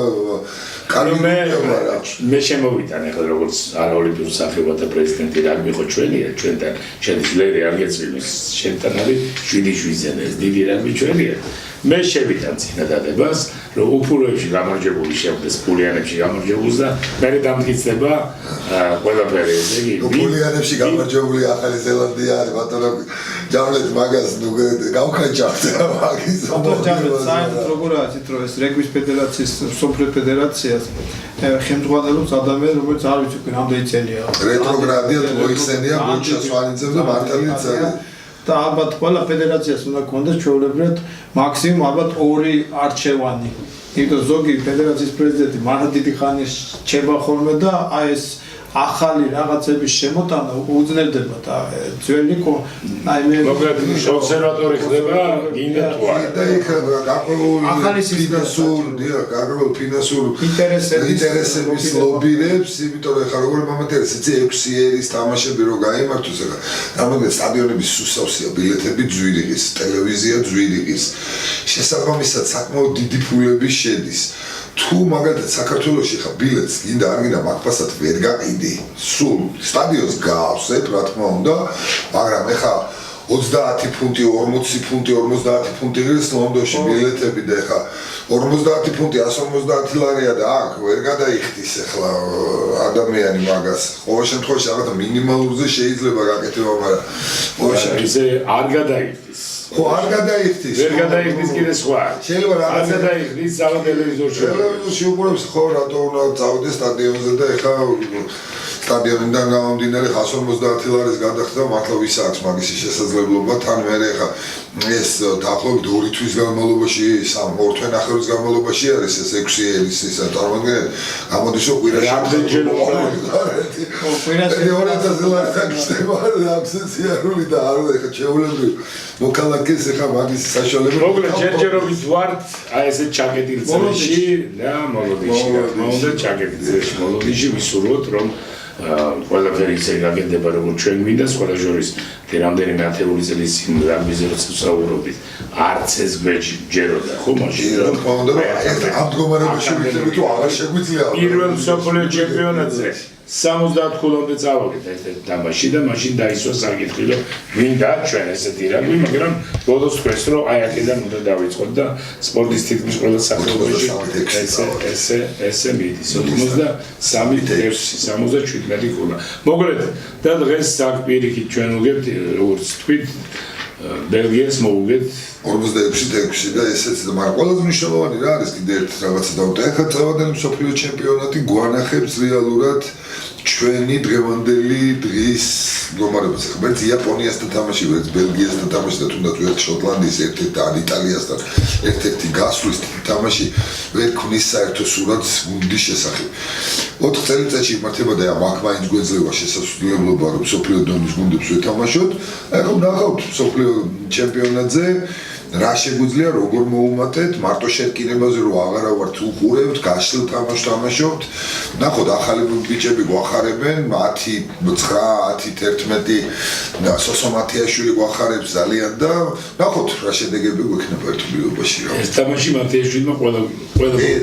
მე შემოვიტან ახლა როგორც არაოლიმპიური სახეობათა პრეზიდენტი რა მიყო ჩვენია ჩვენთან შენი ძლერი არ გეცვლის შენთან არის 7-7-ზე ეს დიდი რამე ჩვენია მე შევიტან წინადადებას რომ უფულოებში გამარჯვებული შევდეს ფულიანებში გამარჯვებულს და მე დამტკიცდება ყველაფერი ესე იგი ფულიანებში გამარჯვებული ახალი ზელანდია არის ბატონო ჯამლეტ მაგას ნუ გავხაჭავთ მაგის ჯამლეტ საერთოდ როგორ არის რომ ეს რეგბის ფედერაციის სოფლიო ფედერაციას ხელმძღვანელობს ადამიანი რომელიც არ ვიცი უკვე რამდენი წელია რეტროგრადია მოიხსენია ბოჩა სვანიძემ და მართალიც და ალბათ ყველა ფედერაციას უნდა ქონდეს ჩვეულებრივად მაქსიმუმ ალბათ 2 არჩევანი. იმიტომ ზოგი ფედერაციის პრეზიდენტი მართლა დიდი ხანი რჩება ხოლმე და აი ეს ახალი რაღაცების შემოტანა უძნელდება და ძველი აი მე კონსერვატორი ხდება გინდა თუ არა და იქ გარკვეულ ფინანსურ ინტერესების ლობირებს იმიტომ რომ ხა როგორ მომენტებში 6 ერის თამაშები რო გაიმართოს ახლა რამოდენიმე სტადიონების სუსავსია ბილეთები ძვირიღის ტელევიზია ძვირიღის შესაბამისად საკმაოდ დიდი ფულები შედის თუ მაგალითად საქართველოში ხა ბილეთს გინდა არ გინდა მაგფასად ვერ გაყიდი სულ სტადიონს გაავსებ რა თქმა უნდა მაგრამ ეხა 30 ფუნტი 40 ფუნტი 50 ფუნტი ღირს ლონდონში ბილეთები და ეხა 50 ფუნტი 150 ლარია და აქ ვერ გადაიხდის ეხლა ადამიანი მაგას ყოველ შემთხვევაში რაღაცა მინიმალურზე შეიძლება გაკეთება მაგრამ ყოველ შემთხვევაში არ გადაიხდის ხო არ გადაიხდის ვერ გადაიხდის კიდე სხვა შეიძლება არ გადაიხდის ზავა ტელევიზორში უყურებს ხო რატო უნდა წავიდე სტადიონზე და ეხა სტადიონიდან გამომდინარე 150 ლარის გადახდა მართლა ვის აქვს მაგის შესაძლებლობა თან მე ეხა ეს დაახლოებით 2 თვის განმავლობაში 2 თვე ნახევრის განმავლობაში არის ეს 6 ერის ისა წარმოადგენთ გამოდის რომ კვირაში კვირაში 2000 ლარი გახდება აბსენციური და არ უნდა ეხა ჩეულებრივ მოკალაკეს ეხა მაგის საშუალება მოკლედ ჯერჯერობით ვართ აი ესე ჩაკეტილ წრეში და მოლოდიში უნდა ჩაკეტილ წრეში მოლოდიში ვისურვოთ რომ ყველაფერი ისე გაგენდება როგორც ჩვენ გვინდა სხვა ჟურის რამდენიმე ათეული წლის წინ რამიზე როცა ვსაუბრობთ არც ეს გვეჯეროდა ხო მაშინ რა თქმა უნდა ამ მდგომარეობაში ვიქნებით თუ აღარ შეგვიძლია პირველ მსოფლიო ჩემპიონატზე 70 ქულამდე წავაგეთ ერთ-ერთ თამაში და მაშინ დაისვა საკითხი რომ გვინდა ჩვენ ესეთი რამე მაგრამ ბოლოს თქვენს რომ აი აქედან უნდა დავიწყოთ და სპორტის თითქმის ყველა სახეობაში ესე მიდის 63 ქულა მოკლედ და დღეს აქ პირიქით ჩვენ ვუგებთ როგორც თქვით ბელგიას მოუგეთ 46 და ესეც და მაგრამ ყველაზე მნიშვნელოვანი რა არის კიდე ერთ რაღაცა დავუთ ახლა წავადენი მსოფლიო ჩემპიონატი გვანახებს რეალურად ჩვენი დღევანდელი დღის მდგომარეობას ახლა ვერც იაპონიასთან თამაში ვერც ბელგიასთან თამაში და თუნდაც ვერც შოტლანდიის ერთ-ერთი და იტალიასთან ერთ-ერთი გასვლის თამაში ვერ ქმნის საერთო სურათს გუნდის შესახებ 4 წელიწადში იმართება და ამ აქ მაინც გვეძლევა შესაძლებლობა რომ მსოფლიო დონის გუნდებს ვეთამაშოთ ახლა ნახავთ მსოფლიო ჩემპიონატზე რა შეგვიძლია როგორ მოუმატეთ მარტო შეკინებაზე რომ აღარა ვართ უყურებთ გაშლილ თამაშს თამაშობთ ნახოთ ახალი ბიჭები გვახარებენ 10 9 10 11 და სოსომათიაშვილი გვახარებს ძალიან და ნახოთ რა შედეგები გვექნება ერთობლიობაში რა ეს თამაში მათიაშვილმა ყველა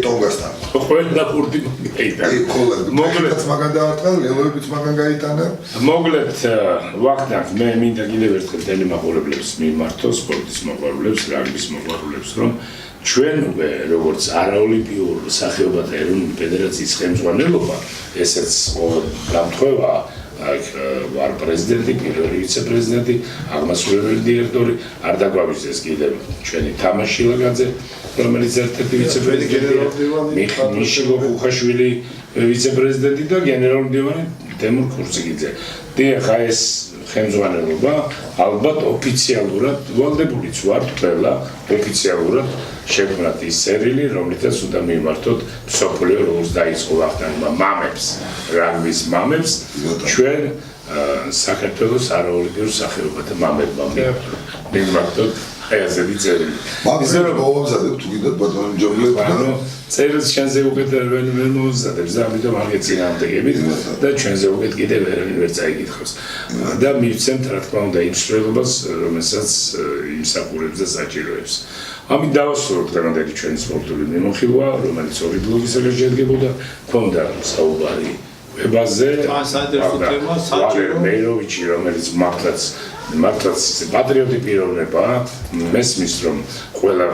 ტონგასთან ყველა პურტი გაიტანა მოკლედ მაგან დაარტყა ლელოებიც მაგან გაიტანა მოკლედ ვახტანგ მე მინდა კიდევ ერთხელ ტელემაყურებლებს მიმართო სპორტის მაყურებლებს რაგბის მოყვარულებს რომ ჩვენ უკვე როგორც არაოლიმპიურ სახეობათა ეროვნული ფედერაციის ხელმძღვანელობა ესეც გამთხვევა აქ ვარ პრეზიდენტი, პირველი ვიცე-პრეზიდენტი, აღმასრულებელი დირექტორი, არ დაგვაგვიზეს კიდევ ჩვენი თამაში ლაგაძე, რომელიც ერთ-ერთი ვიცე-პრეზიდენტია, მიხეილ ხუხაშვილი ვიცე-პრეზიდენტი და გენერალური მდივანი თემურ ქურციგიძე. ხა ეს ხელმძღვანელობა ალბათ ოფიციალურად ვალდებულიც ვართ ყველა ოფიციალურად შექმნათ ის წერილი, რომლითაც უნდა მიმართოთ მსოფლიო როგორც დაიწყო ვახტანგმა მამებს, რაგბის მამებს, ჩვენ საქართველოს არაოლიმპიურ სახეობათა მამებმა მიმართოთ ყეაზები წერილი. მაგრამ მოვამზადებ თუ კიდევ ბატონო ჯამლეტი წერილს ჩვენზე უკეთ ვერ მოვამზადებს და ამიტომ არ გეწინააღმდეგებით და ჩვენზე უკეთ კიდევ ვერ წაიკითხავს. და მივცემთ რა თქმა უნდა იმ სრულობას, რომელსაც იმსახურებს და საჭიროებს. ამით დავასრულოთ დღევანდელი ჩვენი სპორტული მიმოხილვა, რომელიც ორი ბლოგისაგან შედგებოდა. ქონდა საუბარი ვებაზე, საინტერესო თემა, საჭირო მეიროვიჩი, რომელიც მართლაც პატრიოტი პიროვნებაა, მესმის რომ ყველა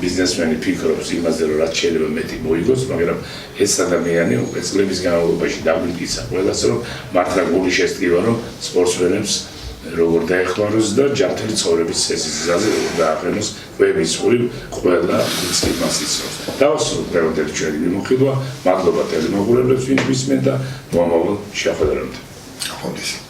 ბიზნესმენი ფიქრობს იმაზე, რომ რაც შეიძლება მეტი მოიგოს, მაგრამ ეს ადამიანი უკვე წლების განმავლობაში დაგვიტკიცა ყველას, რომ მართლა გული შესტკივა, რომ სპორტსმენებს როგორ დაეხმაროს და ჯანმრთელი ცხოვრების წესისაზე დააყენოს კვების ხური ყველა მისკებას იცნობს. დავასრულოთ დღევანდელი ჩვენი მიმოხილვა. მადლობა ტელემოგურებლებს, ვინც მისმენთ და მომავალ შეხვედრამდე. ხონდის